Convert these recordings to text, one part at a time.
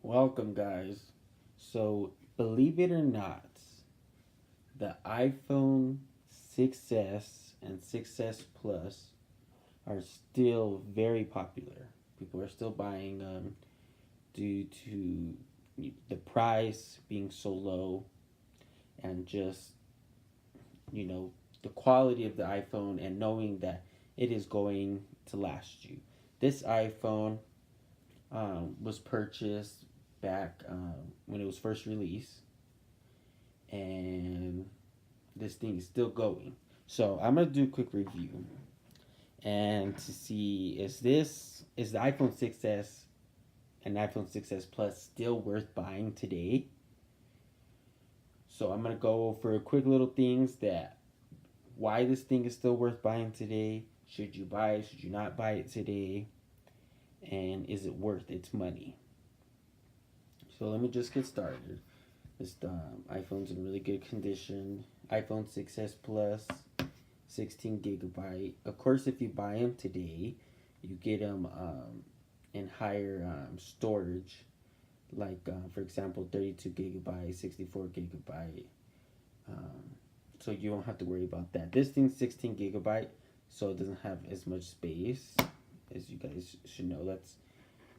Welcome, guys. So, believe it or not, the iPhone 6S and 6S Plus are still very popular. People are still buying them due to the price being so low and just, you know, the quality of the iPhone and knowing that it is going to last you. This iPhone was purchased back when it was first released, and this thing is still going. So I'm gonna do a quick review and to see is the iPhone 6s and iPhone 6s Plus still worth buying today. So I'm gonna go over quick little things that why this thing is still worth buying today. Should you buy it? Should you not buy it today? And is it worth its money? So let me just get started. This iPhone's in really good condition. iPhone 6s Plus, 16 gigabyte. Of course, if you buy them today, you get them in higher storage, like for example, 32 gigabyte, 64 gigabyte. Um, so you don't have to worry about that. This thing's 16 gigabyte, so it doesn't have as much space, as you guys should know. That's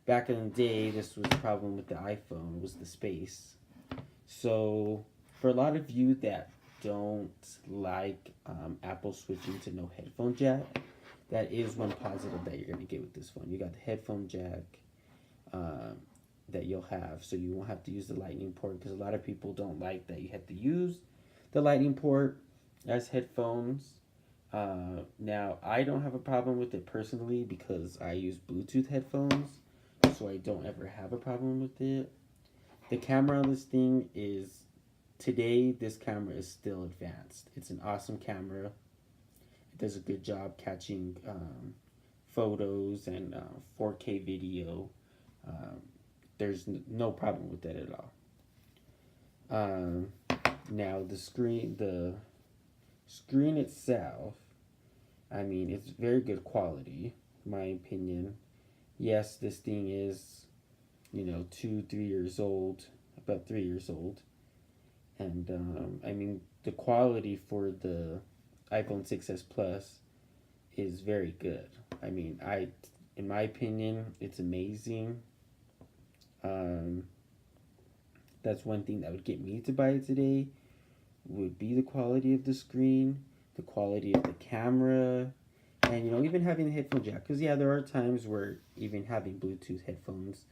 back in the day. This was the problem with the iPhone, was the space. So for a lot of you that don't like Apple switching to no headphone jack, that is one positive that you're gonna get with this phone. You got the headphone jack um, that you'll have, so you won't have to use the lightning port, because a lot of people don't like that you have to use the lightning port as headphones. Now I don't have a problem with it personally because I use Bluetooth headphones, so I don't ever have a problem with it. The camera on this thing is today. This camera is still advanced. It's an awesome camera. It does a good job catching photos and 4K video. Um, there's no problem with that at all. Um, Now the screen itself, I mean, it's very good quality, in my opinion. Yes, this thing is, 2, 3 years old, about 3 years old, and I mean, the quality for the iPhone 6s Plus is very good. I mean, in my opinion, it's amazing. Um, that's one thing that would get me to buy it today, would be the quality of the screen, the quality of the camera, and even having the headphone jack. Because yeah, there are times where even having Bluetooth headphones,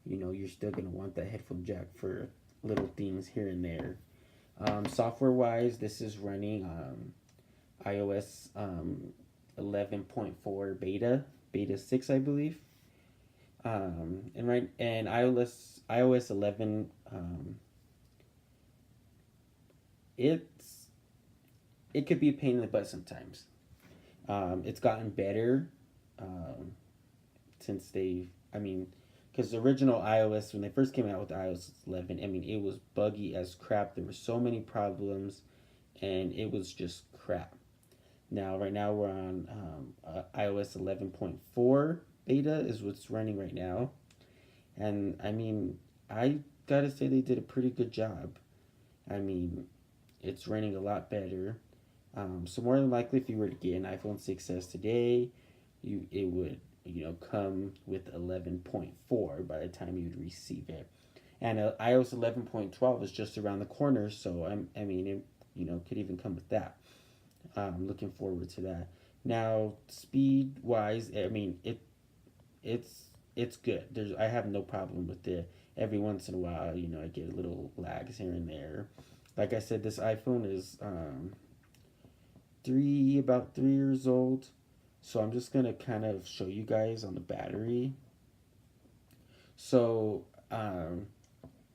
you're still gonna want that headphone jack for little things here and there. Software wise, this is running iOS 11.4 beta 6, I believe. And iOS 11, it's it could be a pain in the butt sometimes. It's gotten better um, since I mean, because the original iOS, when they first came out with iOS 11, I mean, it was buggy as crap. There were so many problems, and it was just crap. Right now we're on iOS 11.4 beta is what's running right now, and I mean, I gotta say they did a pretty good job. I mean, it's running a lot better. So more than likely, if you were to get an iPhone 6s today, it would come with 11.4 by the time you'd receive it, and iOS 11.12 is just around the corner. So I mean, it could even come with that. Looking forward to that. Now, speed wise, I mean it's good. I have no problem with it. Every once in a while, I get a little lags here and there. Like I said, this iPhone is about 3 years old. So I'm just gonna kind of show you guys on the battery. So in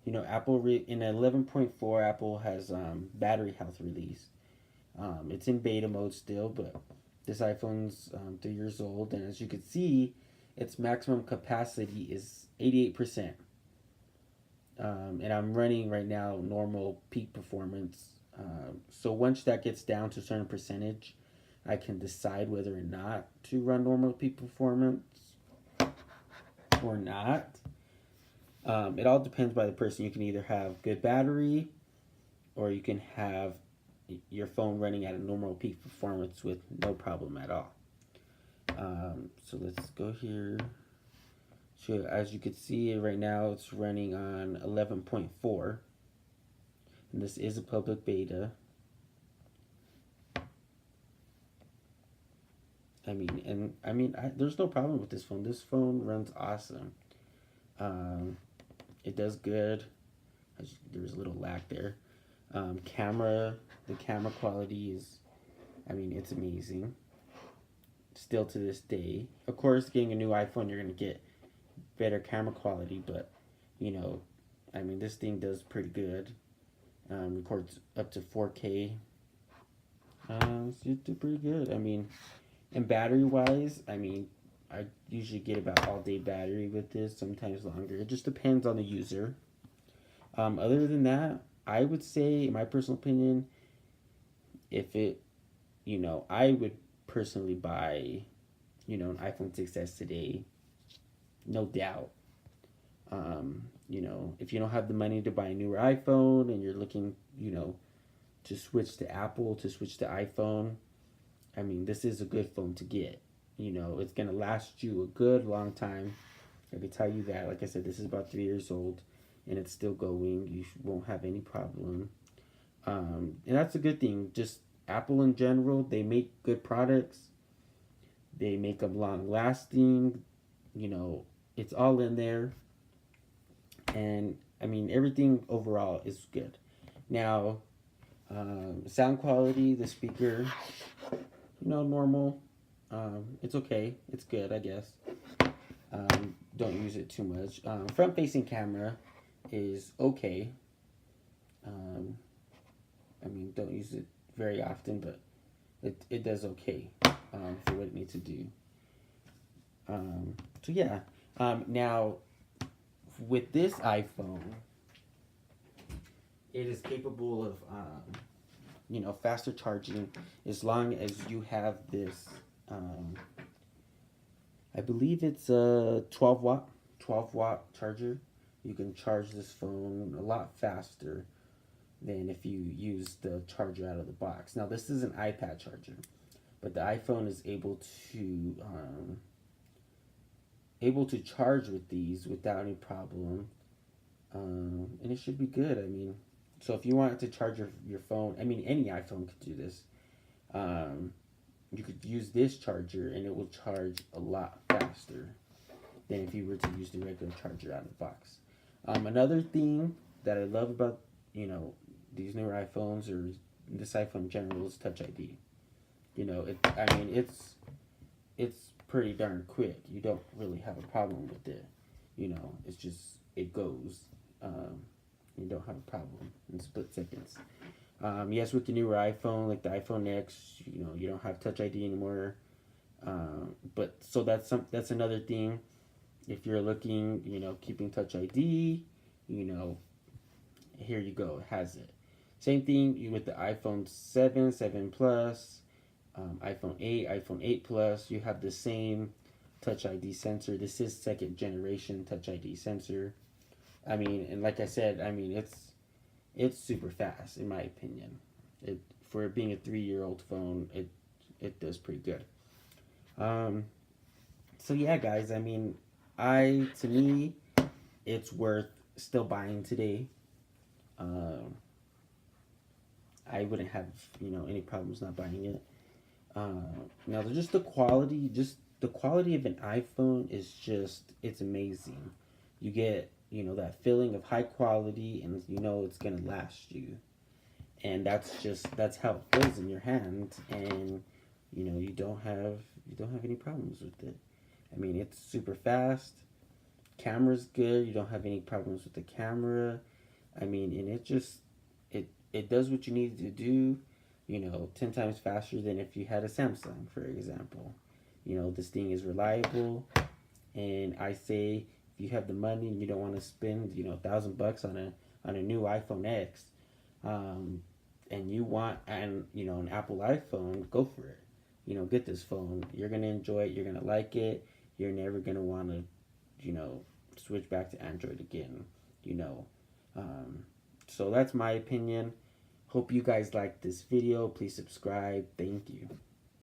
11.4, Apple has battery health release. It's in beta mode still, but this iPhone's 3 years old, and as you can see, its maximum capacity is 88%. And I'm running right now normal peak performance. So once that gets down to a certain percentage, I can decide whether or not to run normal peak performance or not. It all depends by the person. You can either have good battery, or you can have your phone running at a normal peak performance with no problem at all. So let's go here. So as you can see right now, it's running on 11.4, and this is a public beta. There's no problem with this phone. This phone runs awesome. Um, it does good. There's a little lag there. The camera quality is, it's amazing. Still to this day. Of course, getting a new iPhone, you're gonna get better camera quality, but this thing does pretty good. Records up to 4K. It's pretty good. And battery wise, I usually get about all day battery with this, sometimes longer. It just depends on the user. Other than that, I would say, in my personal opinion, if it, I would personally buy, an iPhone 6s today, no doubt. If you don't have the money to buy a newer iPhone and you're looking, to switch to Apple, to switch to iPhone, this is a good phone to get. It's going to last you a good long time. I can tell you that. Like I said, this is about 3 years old and it's still going. You won't have any problem. And that's a good thing. Just Apple in general, they make good products. They make them long lasting. It's all in there. And everything overall is good. Now, sound quality, the speaker, normal. It's okay. It's good, I guess. Don't use it too much. Front facing camera is okay. Don't use it very often, but it does okay for what it needs to do. So yeah. Now, with this iPhone, it is capable of faster charging as long as you have this. I believe it's a 12 watt charger. You can charge this phone a lot faster than if you use the charger out of the box. Now, this is an iPad charger, but the iPhone is able to charge with these without any problem, and it should be good. So if you want to charge your phone, any iPhone could do this. You could use this charger and it will charge a lot faster than if you were to use the regular charger out of the box. Another thing that I love about these newer iPhones, or this iPhone in general, is Touch ID. It's pretty darn quick. You don't really have a problem with it. It's just, it goes. You don't have a problem in split seconds. Yes, with the newer iPhone, like the iPhone X, you don't have Touch ID anymore. But so that's another thing. If you're looking, keeping Touch ID, here you go, it has it. Same thing with the iPhone 7, 7 Plus, iPhone 8, iPhone 8 Plus. You have the same Touch ID sensor. This is second generation Touch ID sensor. And like I said, it's super fast in my opinion. For it being a 3-year-old phone, it does pretty good. So yeah, guys. To me, it's worth still buying today. I wouldn't have any problems not buying it. Now, just the quality, of an iPhone is it's amazing. You get that feeling of high quality, and it's gonna last you, and that's how it feels in your hand, and you don't have any problems with it. It's super fast. Camera's good. You don't have any problems with the camera. And it does what you need to do. 10 times faster than if you had a Samsung, for example. This thing is reliable, and I say, if you have the money and you don't want to spend $1,000 on a new iPhone X, and you want an Apple iPhone, go for it. Get this phone. You're gonna enjoy it. You're gonna like it. You're never gonna want to switch back to Android again, you know. So that's my opinion. Hope you guys liked this video. Please subscribe. Thank you.